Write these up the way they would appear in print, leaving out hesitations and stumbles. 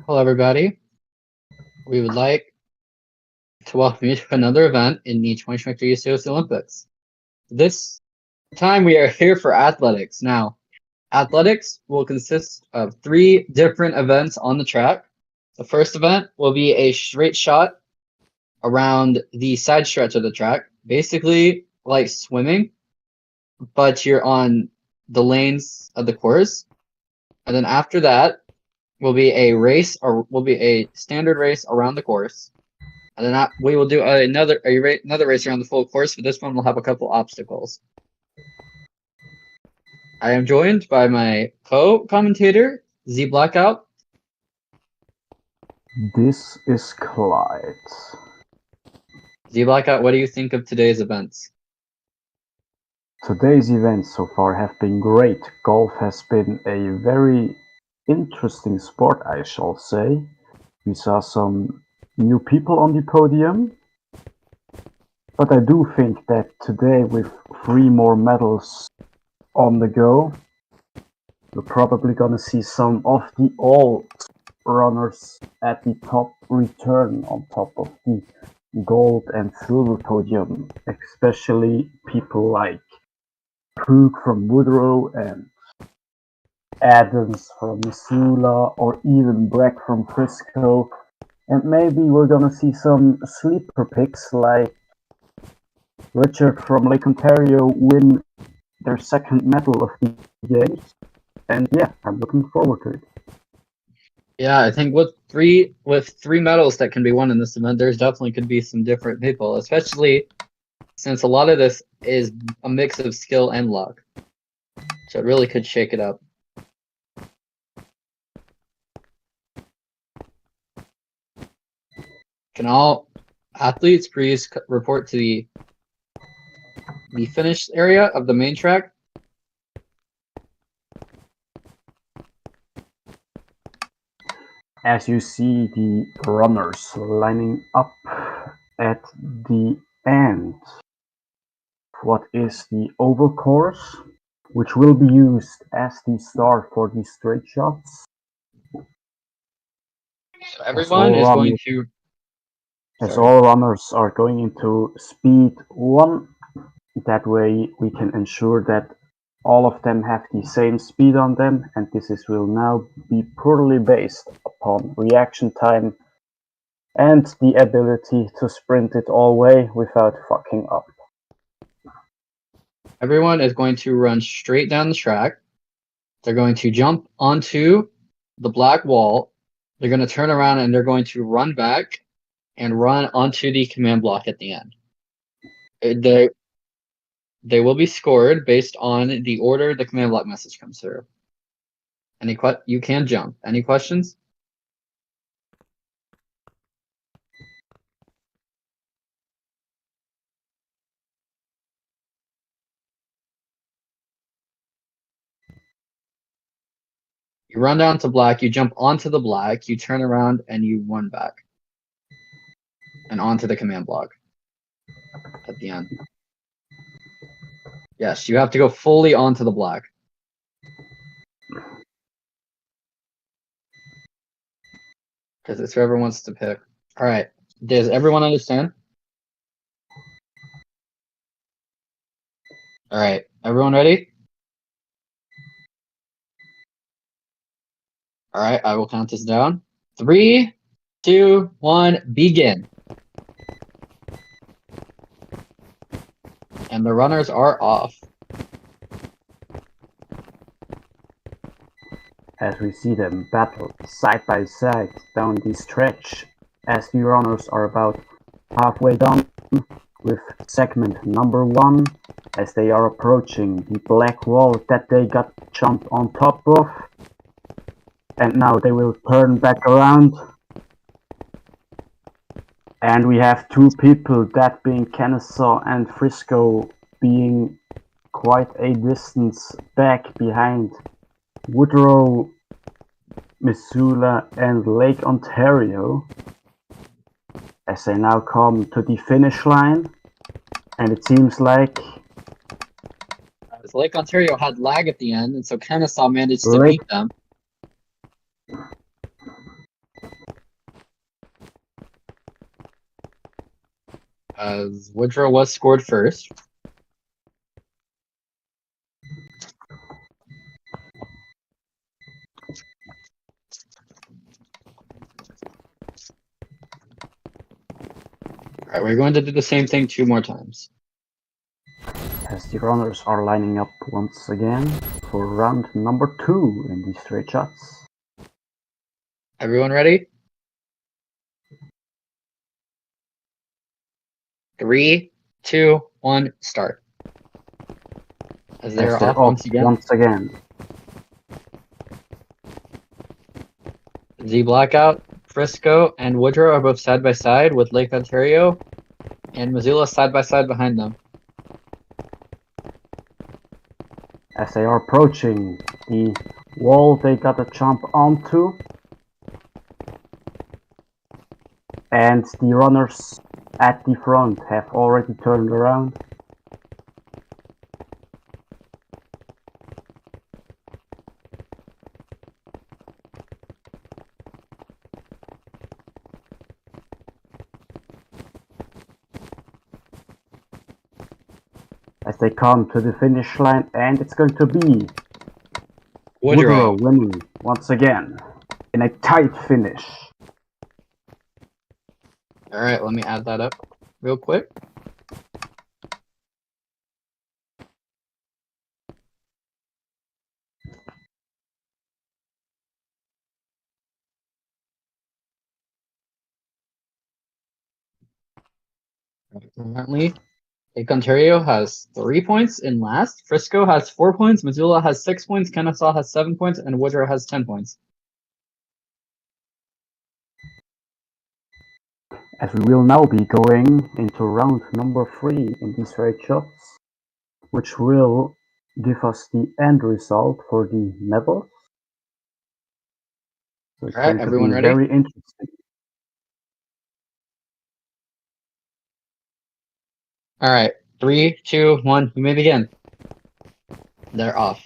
Hello, everybody. We would like to welcome you to another event in the 2023 Seoul Olympics. This time we are here for athletics. Now, athletics will consist of 3 different events on the track. The first event will be a straight shot around the side stretch of the track, basically like swimming, but you're on the lanes of the course. And then after that will be a race, or will be a standard race around the course. And then we will do another race around the full course, but this one will have a couple obstacles. I am joined by my co-commentator, Z Blackout. This is Clyde. Z Blackout, what do you think of today's events? Today's events so far have been great. Golf has been a very interesting sport, I shall say. We saw some new people on the podium. But I do think that today, with 3 more medals on the go, we're probably gonna see some of the old runners at the top return on top of the gold and silver podium, especially people like Krug from Woodrow and Adams from Missoula, or even Breck from Frisco. And maybe we're gonna see some sleeper picks like Richard from Lake Ontario win their second medal of the games. And yeah, I'm looking forward to it. Yeah, I think with three medals that can be won in this event, there's definitely could be some different people, especially since a lot of this is a mix of skill and luck. So it really could shake it up. Can all athletes please report to the finish area of the main track? As you see the runners lining up at the end, what is the oval course, which will be used as the start for the straight shots. So everyone is going to... As all runners are going into speed 1, that way we can ensure that all of them have the same speed on them, and this will now be purely based upon reaction time and the ability to sprint it all way without fucking up. Everyone is going to run straight down the track. They're going to jump onto the black wall. They're going to turn around and they're going to run back and run onto the command block at the end. They will be scored based on the order the command block message comes through. You can jump. Any questions? You run down to black, you jump onto the black, you turn around, and you run back. And onto the command block at the end. Yes, you have to go fully onto the black. Because it's whoever wants to pick. Alright, does everyone understand? Alright, everyone ready? Alright, I will count this down. 3, 2, 1, begin. And the runners are off. As we see them battle side by side down the stretch, as the runners are about halfway done with segment number 1, as they are approaching the black wall that they got jumped on top of. And now they will turn back around. And we have 2 people, that being Kennesaw and Frisco, being quite a distance back behind Woodrow, Missoula, and Lake Ontario, as they now come to the finish line. And it seems like Lake Ontario had lag at the end, and so Kennesaw managed to beat them. as Woodrow was scored first. Alright, we're going to do the same thing 2 more times. As the runners are lining up once again for round number 2 in these straight shots. Everyone ready? 3, 2, 1, start. As they're off once again. Z Blackout, Frisco, and Woodrow are both side by side with Lake Ontario and Missoula side by side behind them. As they are approaching the wall they gotta jump onto. And the runners at the front have already turned around. As they come to the finish line, and it's going to be Woodrow winning once again in a tight finish. Alright, let me add that up real quick. Currently, Lake Ontario has 3 points in last. Frisco has 4 points. Missoula has 6 points. Kennesaw has 7 points. And Woodrow has 10 points. As we will now be going into round number 3 in these straight shots, which will give us the end result for the medals. So it's Alright, going everyone to be ready? very interesting. Alright, 3, 2, 1, you may begin. They're off.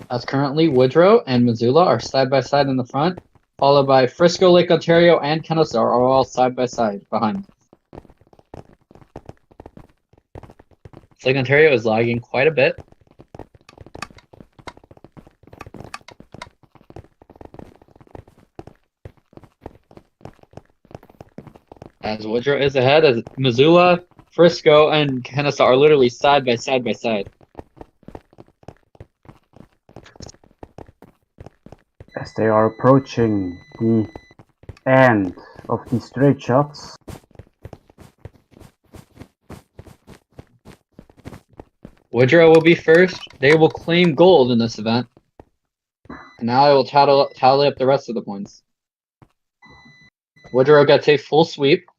As currently, Woodrow and Missoula are side by side in the front, followed by Frisco, Lake Ontario, and Kennesaw are all side by side behind. Lake Ontario is lagging quite a bit. As Woodrow is ahead, as Missoula, Frisco, and Kennesaw are literally side by side by side. As they are approaching the end of the straight shots. Woodrow will be first. They will claim gold in this event. And now I will tally up the rest of the points. Woodrow gets a full sweep.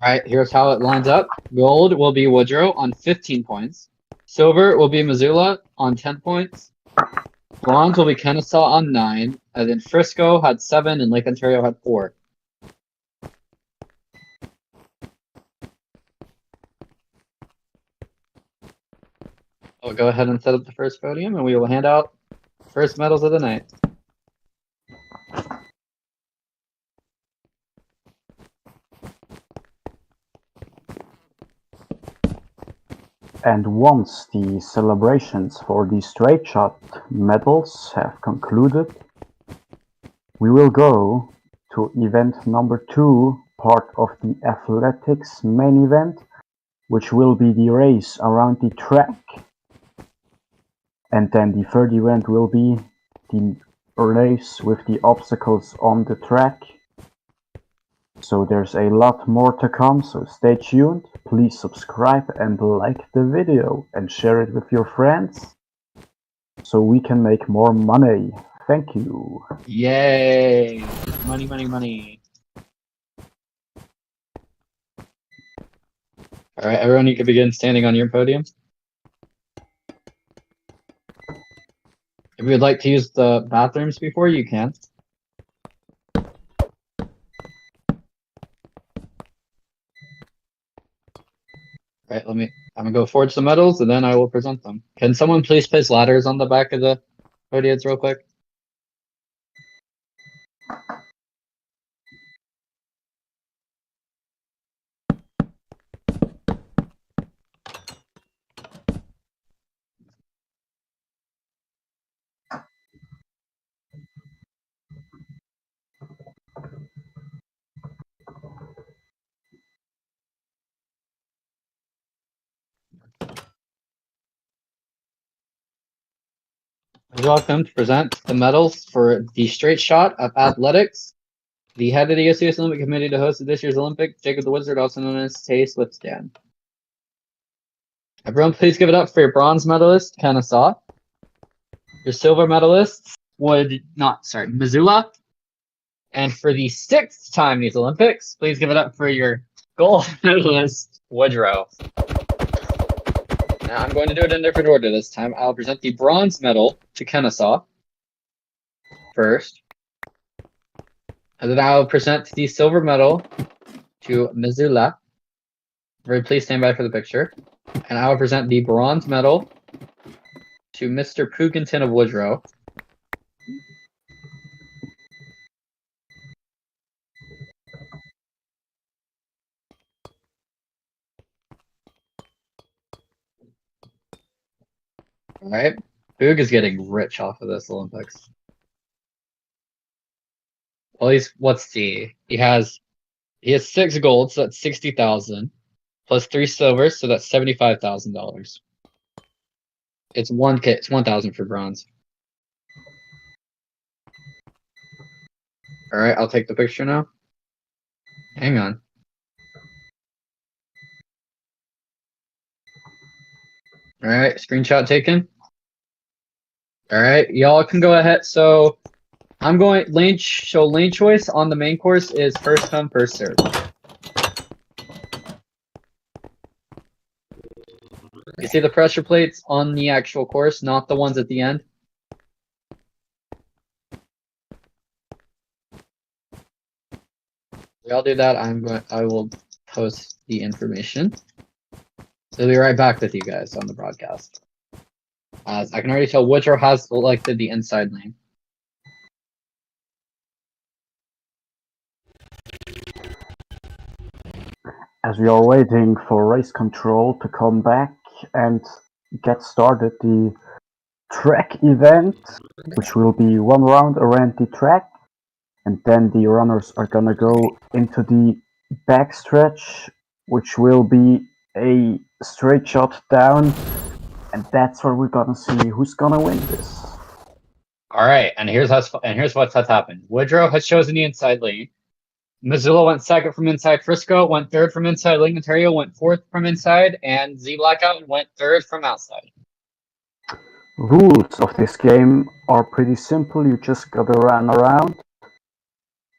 Alright, here's how it lines up. Gold will be Woodrow on 15 points. Silver will be Missoula on 10 points. Bronze will be Kennesaw on 9. And then Frisco had 7 and Lake Ontario had 4. I'll go ahead and set up the first podium and we will hand out first medals of the night. And once the celebrations for the straight shot medals have concluded, we will go to event number 2, part of the athletics main event, which will be the race around the track. And then the third event will be the race with the obstacles on the track. So there's a lot more to come, so stay tuned. Please subscribe and like the video and share it with your friends so we can make more money. Thank you. Yay! Money, money, money. Alright, everyone, you can begin standing on your podium. If you'd like to use the bathrooms before, you can. Right, I'm gonna go forge the medals and then I will present them. Can someone please place ladders on the back of the podiums real quick? You're welcome to present the medals for the straight shot of athletics. The head of the U.S. Olympic Committee to host this year's Olympic, Jacob the Wizard, also known as Tay Slipstan. Everyone, please give it up for your bronze medalist, Kennesaw. Your silver medalists Missoula. And for the 6th time in these Olympics, please give it up for your gold medalist, Woodrow. Now I'm going to do it in a different order this time. I'll present the bronze medal to Kennesaw first. And then I'll present the silver medal to Missoula. Very please stand by for the picture. And I will present the bronze medal to Mr. Puginton of Woodrow. All right, Boog is getting rich off of this Olympics. Well, he has 6 golds, so that's 60,000, plus 3 silvers, so that's $75,000. It's 1,000 for bronze. All right, I'll take the picture now. Hang on. All right, screenshot taken. All right, y'all can go ahead. So I'm going lane choice on the main course is first come, first serve. You see the pressure plates on the actual course, not the ones at the end. I'll do that. I will post the information. So I'll be right back with you guys on the broadcast. As I can already tell, Woodrow has selected the inside lane. As we are waiting for race control to come back and get started, the track event, which will be 1 round around the track, and then the runners are gonna go into the backstretch, which will be a straight shot down, and that's where we're gonna see who's gonna win this. All right, and here's what's happened. Woodrow has chosen the inside lane. Missoula went 2nd from inside. Frisco went 3rd from inside. Lake Ontario went 4th from inside, and Z Blackout went 3rd from outside. Rules of this game are pretty simple. You just gotta run around.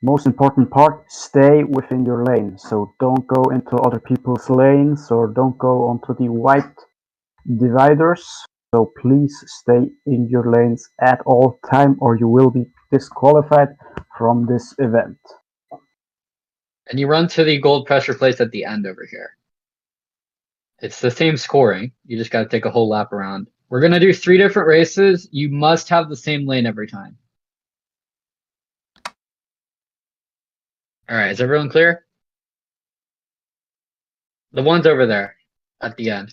Most important part, stay within your lane. So don't go into other people's lanes or don't go onto the white dividers. So please stay in your lanes at all time or you will be disqualified from this event. And you run to the gold pressure plates at the end over here. It's the same scoring. You just got to take a whole lap around. We're going to do 3 different races. You must have the same lane every time. All right, is everyone clear? The one's over there at the end.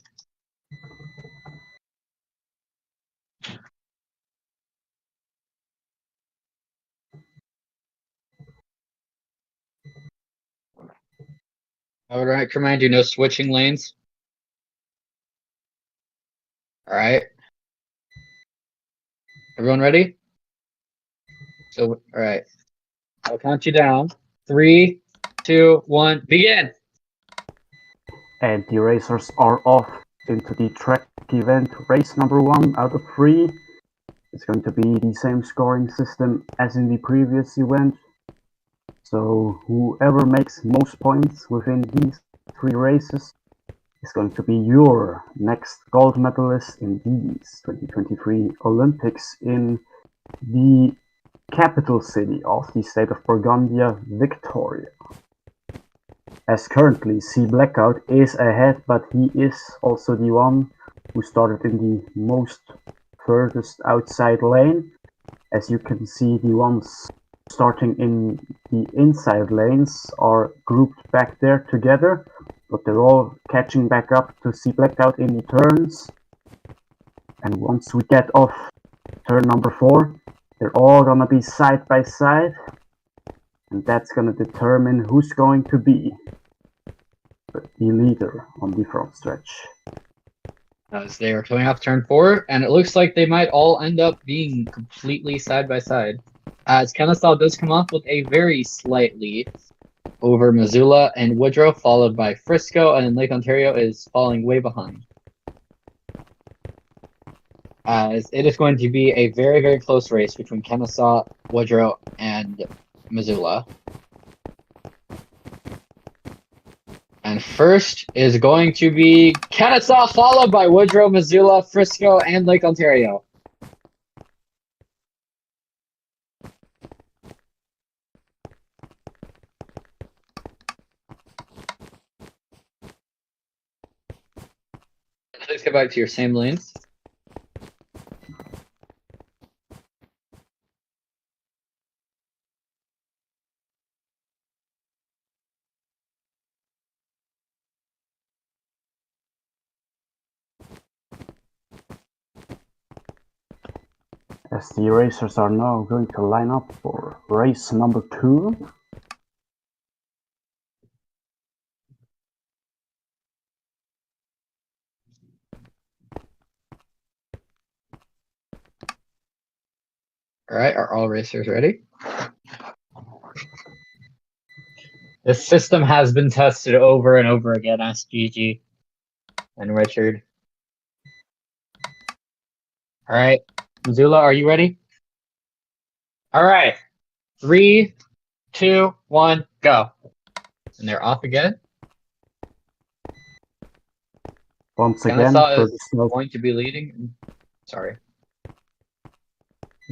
I would recommend you no switching lanes. All right. Everyone ready? So, all right. I'll count you down. 3, 2, 1, begin. And the racers are off into the track event. Race number 1 out of 3. It's going to be the same scoring system as in the previous event. So whoever makes most points within these 3 races is going to be your next gold medalist in these 2023 Olympics in the capital city of the state of Burgundia, Victoria. as currently C Blackout is ahead, but he is also the one who started in the most furthest outside lane. As you can see, the ones starting in the inside lanes are grouped back there together, but they're all catching back up to C Blackout in the turns. And once we get off turn number 4, they're all gonna be side by side, and that's gonna determine who's going to be the leader on the front stretch. As they are coming off turn 4, and it looks like they might all end up being completely side by side. As Kennesaw does come off with a very slight lead over Missoula and Woodrow, followed by Frisco, and then Lake Ontario is falling way behind. As it is going to be a very, very close race between Kennesaw, Woodrow, and Missoula. And first is going to be Kennesaw, followed by Woodrow, Missoula, Frisco, and Lake Ontario. Please get back to your same lanes. As the racers are now going to line up for race number 2. Alright, are all racers ready? The system has been tested over and over again. Ask Gigi and Richard. Alright, Missoula, are you ready? Alright, 3, 2, 1, go. And they're off again. Once again, Kennesaw is going to be leading. Sorry.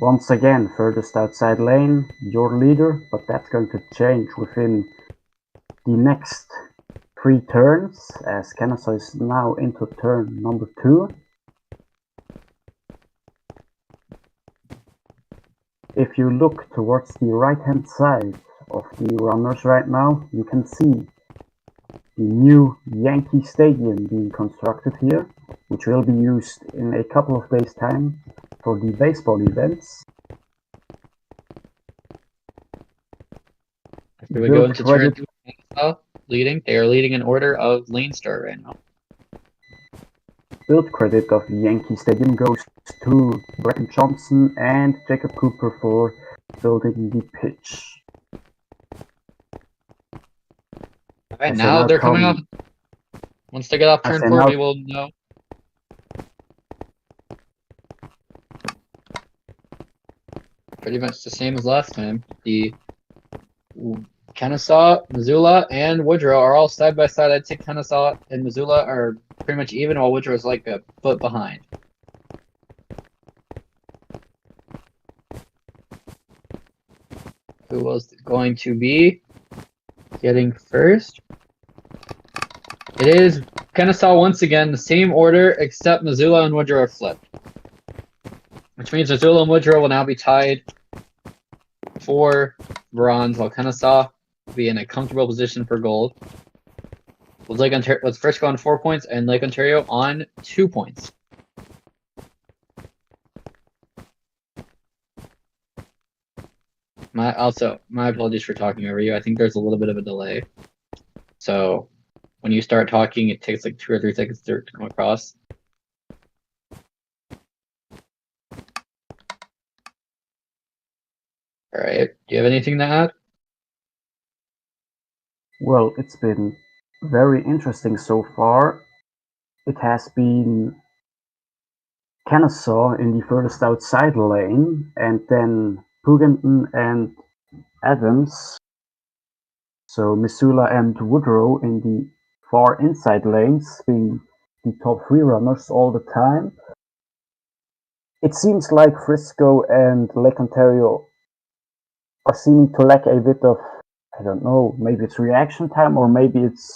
Once again, furthest outside lane, your leader, but that's going to change within the next 3 turns, as Kennesaw is now into turn number 2. If you look towards the right-hand side of the runners right now, you can see the new Yankee Stadium being constructed here, which will be used in a couple of days' time for the baseball events. Do we go into turn 2? Leading? They are leading in order of lane start right now. Build credit of Yankee Stadium goes to Brecon Johnson and Jacob Cooper for building the pitch. Alright, now they're coming off. Once they get off turn 4, we will know. Pretty much the same as last time. The Kennesaw, Missoula, and Woodrow are all side by side. I'd say Kennesaw and Missoula are pretty much even, while Woodrow is like a foot behind. Who was going to be getting first? It is Kennesaw once again, the same order, except Missoula and Woodrow are flipped. Which means Missoula and Woodrow will now be tied for bronze, while Kennesaw will be in a comfortable position for gold. With Frisco on 4 points and Lake Ontario on 2 points. My apologies for talking over you. I think there's a little bit of a delay. So when you start talking, it takes like 2 or 3 seconds to come across. Alright, do you have anything to add? Well, it's been very interesting so far. It has been Kennesaw in the furthest outside lane, and then Pugenton and Adams. So Missoula and Woodrow in the far inside lanes, being the top 3 runners all the time. It seems like Frisco and Lake Ontario are seeming to lack a bit of I don't know, maybe it's reaction time or maybe it's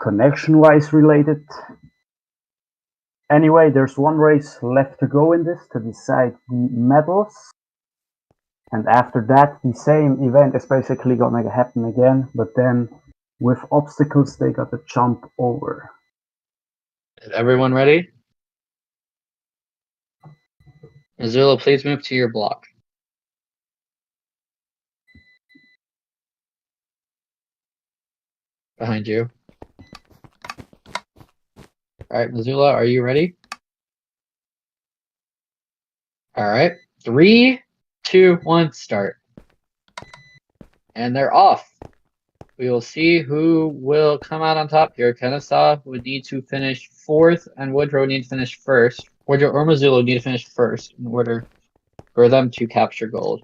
connection-wise related. Anyway, there's one race left to go in this to decide the medals. And after that, the same event is basically gonna happen again, but then with obstacles they gotta jump over. Is everyone ready? Missoula, please move to your block. Behind you. Alright, Missoula, are you ready? Alright. 3, 2, 1, start. And they're off. We will see who will come out on top here. Kennesaw would need to finish 4th, and Woodrow would need to finish 1st. Woodrow or Missoula would need to finish 1st in order for them to capture gold.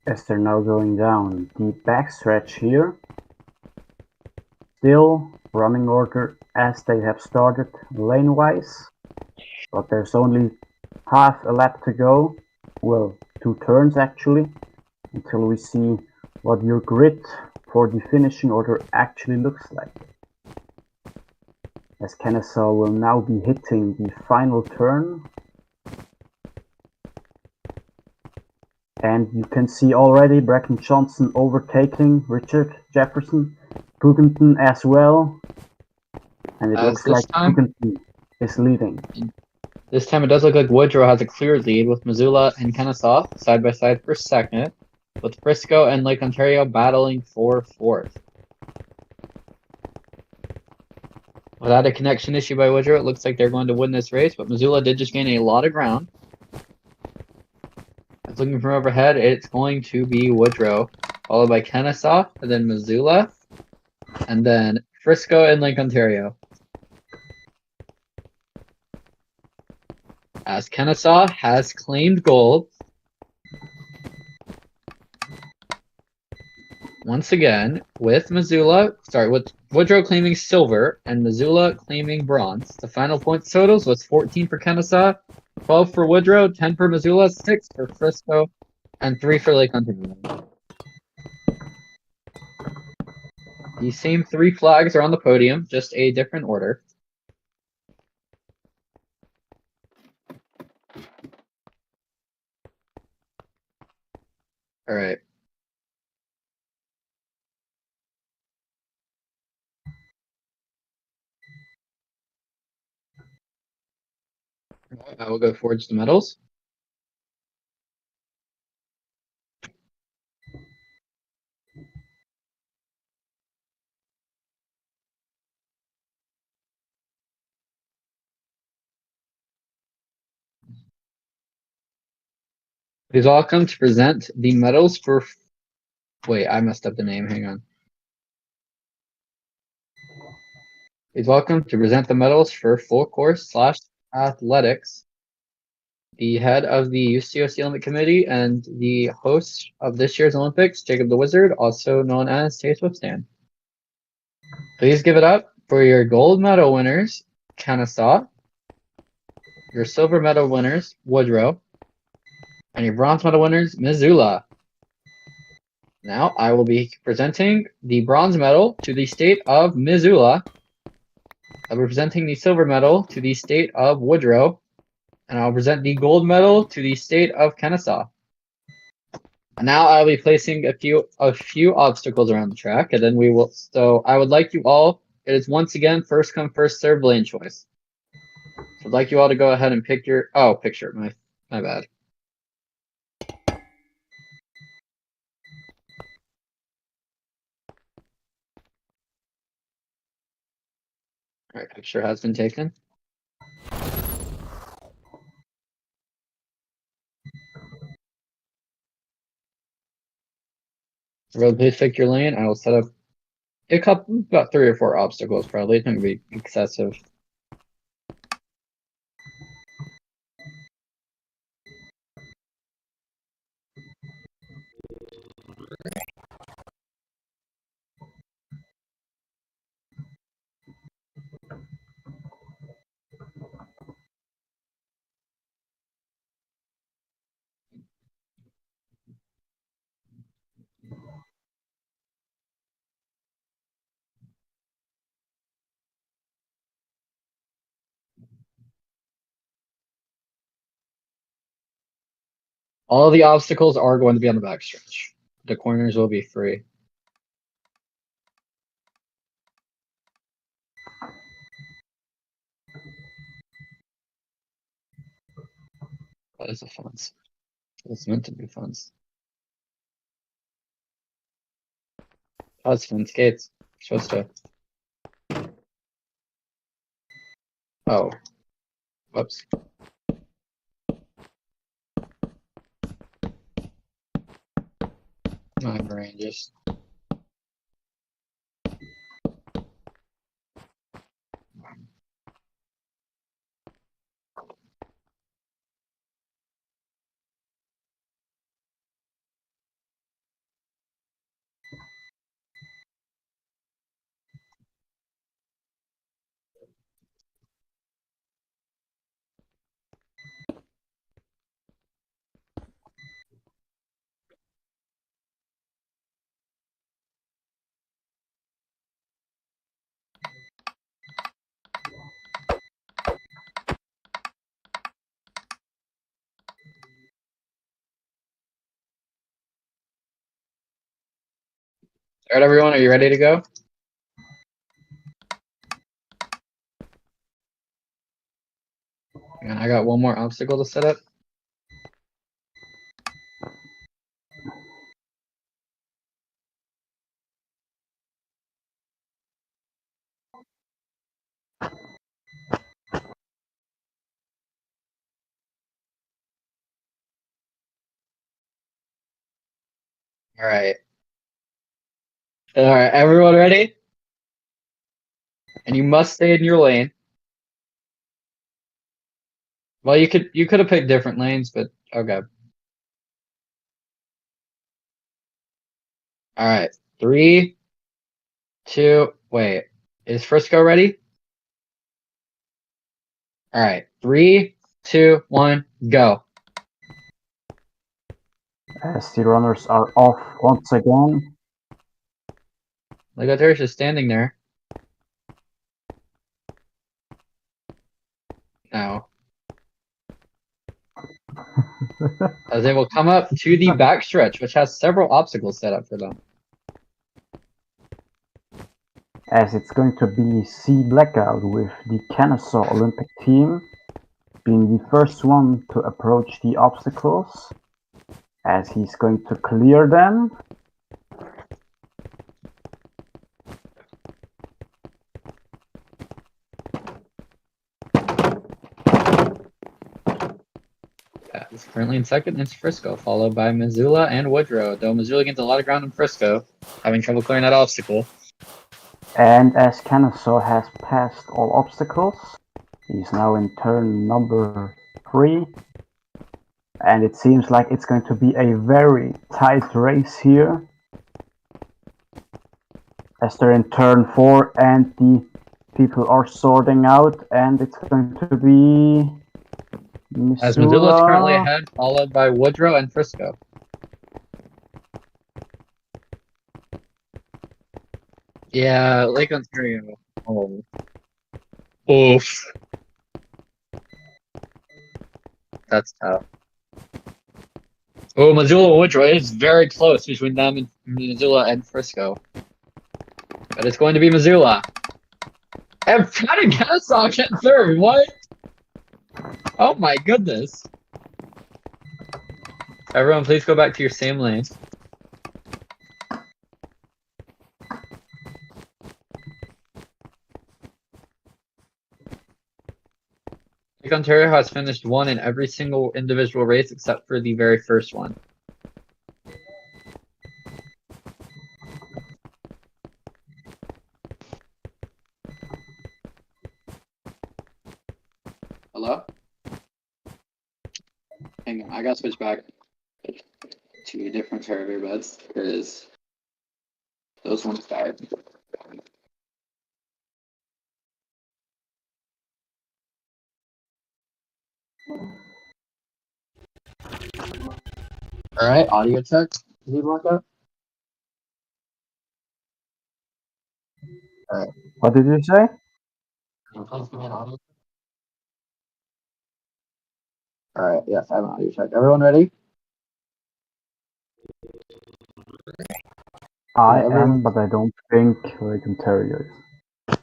As they're now going down the backstretch here, still running order as they have started lane-wise, but there's only half a lap to go, well, 2 turns actually, until we see what your grid for the finishing order actually looks like. As Kennesaw will now be hitting the final turn. And you can see already Bracken Johnson overtaking Richard Jefferson, Pugenton as well. And it looks like Pugenton is leading. This time it does look like Woodrow has a clear lead with Missoula and Kennesaw side by side for 2nd, with Frisco and Lake Ontario battling for 4th. Without a connection issue by Woodrow, it looks like they're going to win this race, but Missoula did just gain a lot of ground. Looking from overhead, it's going to be Woodrow, followed by Kennesaw, and then Missoula, and then Frisco and Lake Ontario. As Kennesaw has claimed gold. Once again, with Woodrow claiming silver and Missoula claiming bronze. The final points totals was 14 for Kennesaw, 12 for Woodrow, 10 for Missoula, 6 for Frisco, and 3 for Lake Ontario. The same 3 flags are on the podium, just a different order. All right. I will go forge the medals. Please welcome to present the medals for. Wait, I messed up the name. Hang on. Please welcome to present the medals for full course / athletics. The head of the UCOC Olympic Committee and the host of this year's Olympics, Jacob the Wizard, also known as Tay Swiftstan. Please give it up for your gold medal winners, Kennesaw, your silver medal winners, Woodrow, and your bronze medal winners, Missoula. Now I will be presenting the bronze medal to the state of Missoula. I'll be presenting the silver medal to the state of Woodrow, and I'll present the gold medal to the state of Kennesaw. And now I'll be placing a few obstacles around the track, and then we will. So I would like you all. It is once again first come first serve lane choice. So I'd like you all to go ahead and pick your picture. My bad. All right, picture has been taken. Road, please pick your lane. I will set up about 3 or 4 obstacles probably. It's not gonna be excessive. All the obstacles are going to be on the backstretch. The corners will be free. What is the fence? It's meant to be fence. Oh, it's fence gates. Supposed to. Oh. Whoops. My brain just. Alright, everyone, are you ready to go? And I got one more obstacle to set up. Alright. Alright, everyone ready? And you must stay in your lane. Well, you could have picked different lanes, but okay. Alright. 3, 2, wait. Is Frisco ready? Alright. 3, 2, 1, go. As the runners are off once again. Legoterish is standing there. No. As they will come up to the backstretch, which has several obstacles set up for them. As it's going to be C Blackout with the Kennesaw Olympic team being the first one to approach the obstacles, as he's going to clear them. He's currently in second, it's Frisco, followed by Missoula and Woodrow, though Missoula gets a lot of ground in Frisco, having trouble clearing that obstacle. And as Kennesaw has passed all obstacles, he's now in turn number 3. And it seems like it's going to be a very tight race here. As they're in turn 4 and the people are sorting out, and it's going to be As Missoula is currently Missoula. ahead, followed by Woodrow and Frisco. Yeah, Lake Ontario. Oh. Oof. That's tough. Oh, Missoula and Woodrow is very close between them and Missoula and Frisco. But it's going to be Missoula. And Fred and Kennesaw get third. What? Oh my goodness. Everyone, please go back to your same lane. Lake Ontario has finished 1 in every single individual race except for the very first one. Hello? Hang on, I gotta switch back to a different pair of earbuds because those ones died. Alright, audio check. Did you mark up? Alright. What did you say? Alright, yes, I have an audio check. Everyone ready? I everyone- am, but I don't think Lake Ontario is.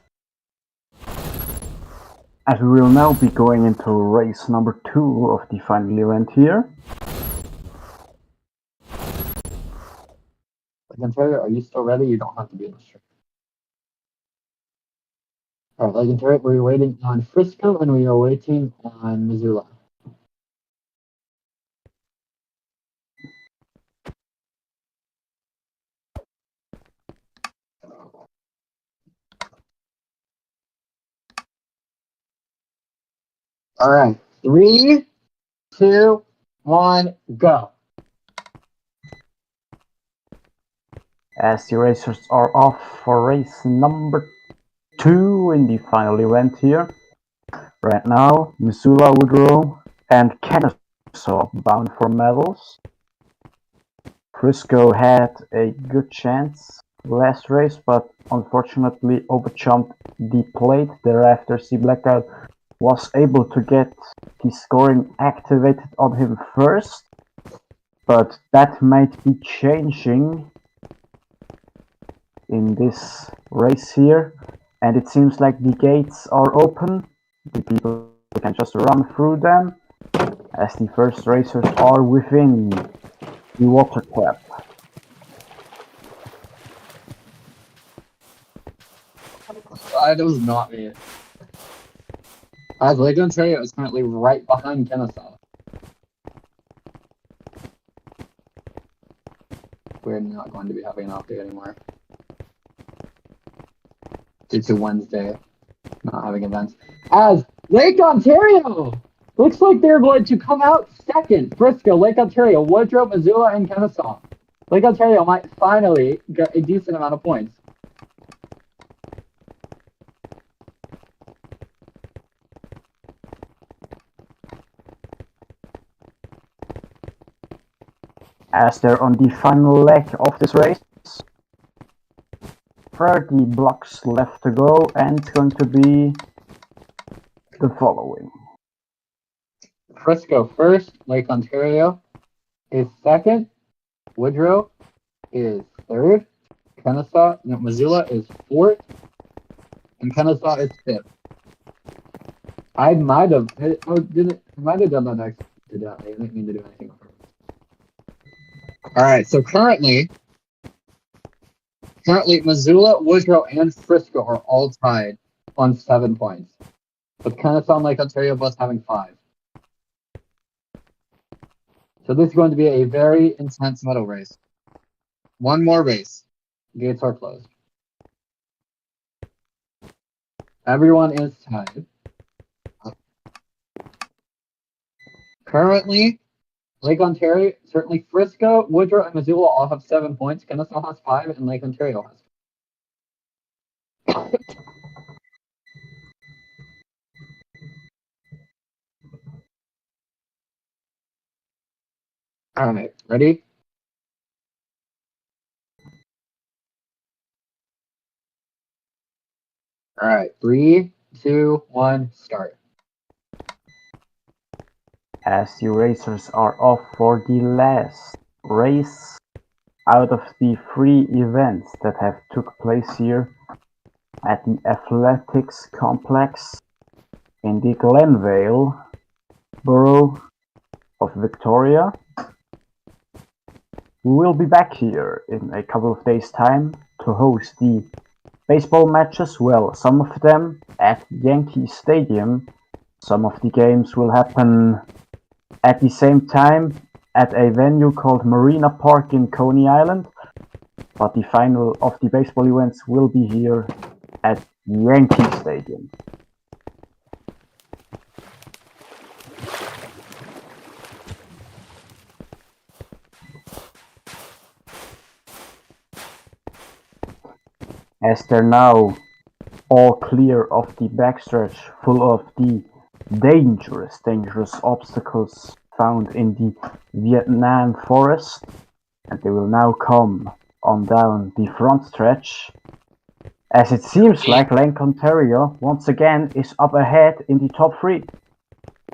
As we will now be going into race number 2 of the final event here. Lake Ontario, are you still ready? You don't have to be in the stream. Alright, Lake Ontario, we're waiting on Frisco and we are waiting on Missoula. Alright, 3, 2, 1, go. As the racers are off for race number 2 in the final event here. Right now, Missoula, Woodrow, and Kennesaw bound for medals. Frisco had a good chance last race, but unfortunately overjumped the plate. Thereafter, C Blackout was able to get the scoring activated on him first, but that might be changing in this race here, and it seems like the gates are open. The people can just run through them as the first racers are within the water trap. That was not me. As Lake Ontario is currently right behind Kennesaw. We're not going to be having an off day anymore. Due to Wednesday not having events. As Lake Ontario! Looks like they're going to come out second. Frisco, Lake Ontario, Woodrow, Missoula, and Kennesaw. Lake Ontario might finally get a decent amount of points. As they're on the final leg of this race, 30 blocks left to go, and it's going to be the following. Frisco first, Lake Ontario is second, Woodrow is third, Missoula is fourth, and Kennesaw is fifth. I might have done that accidentally. I didn't mean to do anything. Alright, so currently Missoula, Woodrow, and Frisco are all tied on 7 points, with Kennesaw and Lake Ontario both having 5. So this is going to be a very intense medal race. One more race. Gates are closed. Everyone is tied. Currently, Lake Ontario, certainly Frisco, Woodrow, and Missoula all have 7 points. Kennesaw has 5, and Lake Ontario has 5. Alright, ready? Alright, 3, 2, 1, start. As the racers are off for the last race out of the 3 events that have took place here at the Athletics Complex in the Glenvale borough of Victoria. We will be back here in a couple of days' time to host the baseball matches. Well, some of them at Yankee Stadium. Some of the games will happen at the same time at a venue called Marina Park in Coney Island. But the final of the baseball events will be here at Yankee Stadium. As they're now all clear of the backstretch full of the dangerous obstacles found in the Vietnam forest, and they will now come on down the front stretch, as it seems like Lake Ontario once again is up ahead in the top 3.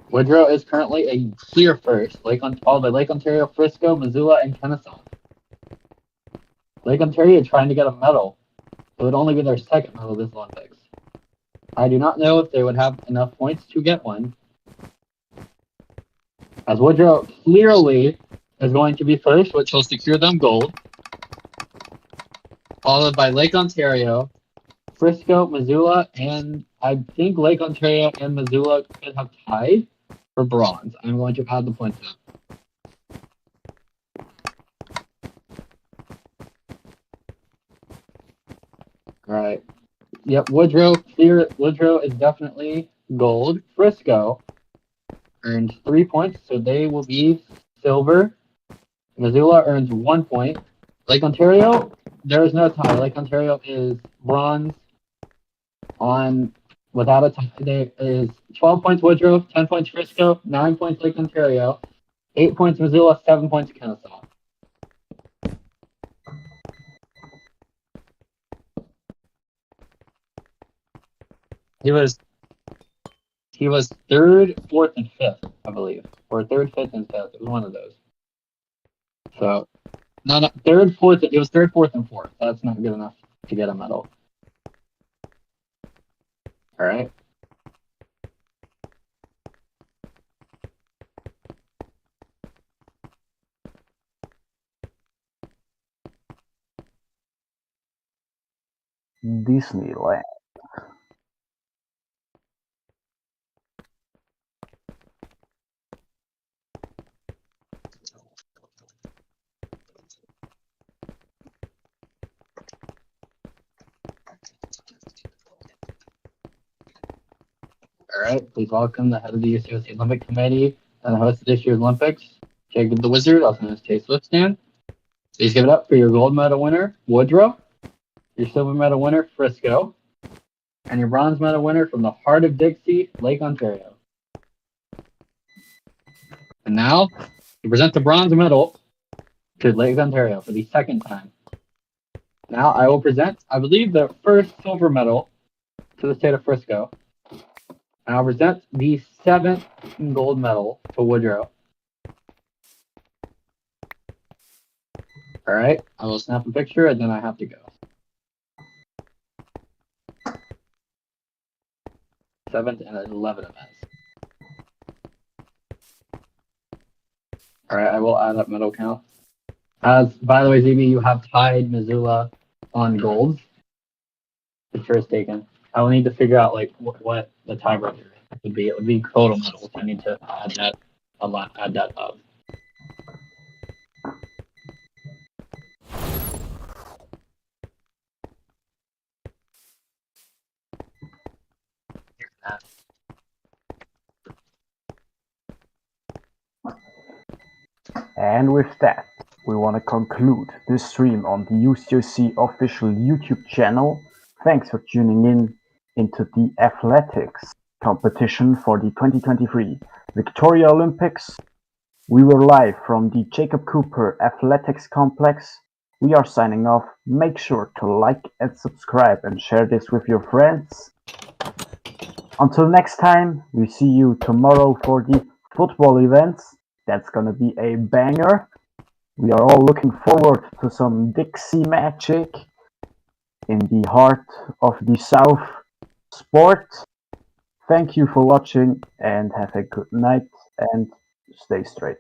Woodrow is currently a clear first. Lake Ontario, Frisco, Missoula, and Kennesaw. Lake Ontario is trying to get a medal. It would only be their second medal this Olympics. I do not know if they would have enough points to get one, as Woodrow clearly is going to be first, which will secure them gold, followed by Lake Ontario, Frisco, Missoula, and I think Lake Ontario and Missoula could have tied for bronze. I'm going to add the points up. All right. Yep, Woodrow is definitely gold. Frisco earns 3 points, so they will be silver. Missoula earns 1 point. Lake Ontario, there is no tie. Lake Ontario is bronze on without a tie. There is 12 points Woodrow, 10 points Frisco, 9 points Lake Ontario, 8 points Missoula, 7 points Kennesaw. He was third, fourth, and fifth, I believe, or third, fifth, and fifth. It was one of those. So, no, third, fourth. It was third, fourth, and fourth. That's not good enough to get a medal. All right. Disneyland. All right. Please welcome the head of the UCOC Olympic Committee and the host of this year's Olympics, Jacob the Wizard, also known as Chase Swiftstand. Please give it up for your gold medal winner, Woodrow, your silver medal winner, Frisco, and your bronze medal winner from the heart of Dixie, Lake Ontario. And now, to present the bronze medal to Lake Ontario for the second time. Now I will present, I believe, the first silver medal to the state of Frisco. And I'll present the 7th gold medal to Woodrow. All right, I will snap a picture and then I have to go. 7th and 11th events. All right, I will add up medal count. As, by the way, ZB, you have tied Missoula on golds. Picture is taken. I will need to figure out like what the tiebreaker would be. It would be total medals. I need to add that up. And with that, we want to conclude this stream on the UCOC official YouTube channel. Thanks for tuning in into the athletics competition for the 2023 Victoria Olympics. We were live from the Jacob Cooper Athletics Complex. We are signing off. Make sure to like and subscribe and share this with your friends. Until next time, we see you tomorrow for the football events. That's gonna be a banger. We are all looking forward to some Dixie magic in the heart of the South sport. Thank you for watching and have a good night and stay straight.